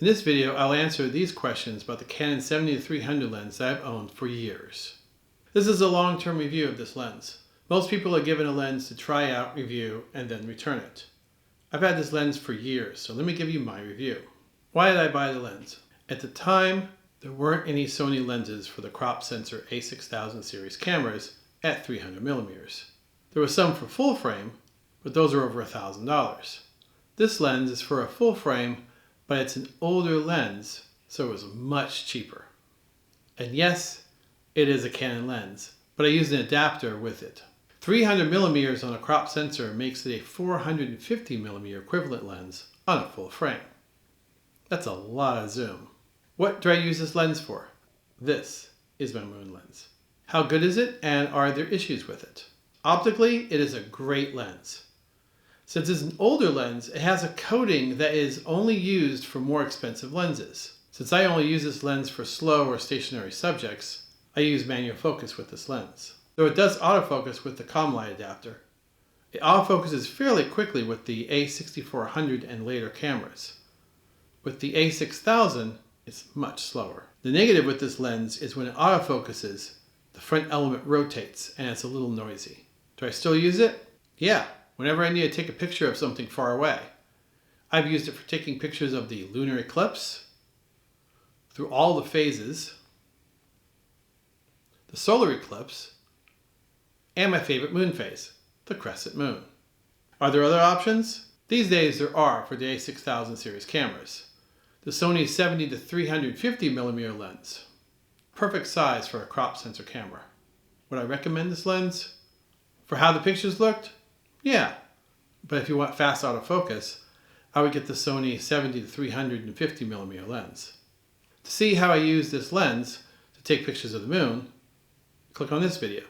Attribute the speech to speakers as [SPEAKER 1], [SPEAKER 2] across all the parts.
[SPEAKER 1] In this video, I'll answer these questions about the Canon 70-300 lens that I've owned for years. This is a long-term review of this lens. Most people are given a lens to try out, review, and then return it. I've had this lens for years, so let me give you my review. Why did I buy the lens? At the time, there weren't any Sony lenses for the crop sensor A6000 series cameras at 300mm. There were some for full frame, but those are over $1,000. This lens is for a full frame, but it's an older lens, so it was much cheaper. And yes, it is a Canon lens, but I used an adapter with it. 300mm on a crop sensor makes it a 450mm equivalent lens on a full frame. That's a lot of zoom. What do I use this lens for? This is my Moon lens. How good is it, and are there issues with it? Optically, it is a great lens. Since it's an older lens, it has a coating that is only used for more expensive lenses. Since I only use this lens for slow or stationary subjects, I use manual focus with this lens. Though it does autofocus with the COM-Light adapter, it autofocuses fairly quickly with the A6400 and later cameras. With the A6000, it's much slower. The negative with this lens is when it autofocuses, the front element rotates and it's a little noisy. Do I still use it? Yeah. Whenever I need to take a picture of something far away. I've used it for taking pictures of the lunar eclipse, through all the phases, the solar eclipse, and my favorite moon phase, the crescent moon. Are there other options? These days there are for the A6000 series cameras. The Sony 70-350mm lens. Perfect size for a crop sensor camera. Would I recommend this lens? For how the pictures looked? Yeah, but if you want fast autofocus, I would get the Sony 70-350mm lens. To see how I use this lens to take pictures of the moon, click on this video.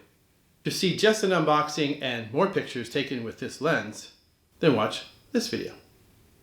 [SPEAKER 1] To see just an unboxing and more pictures taken with this lens, then watch this video.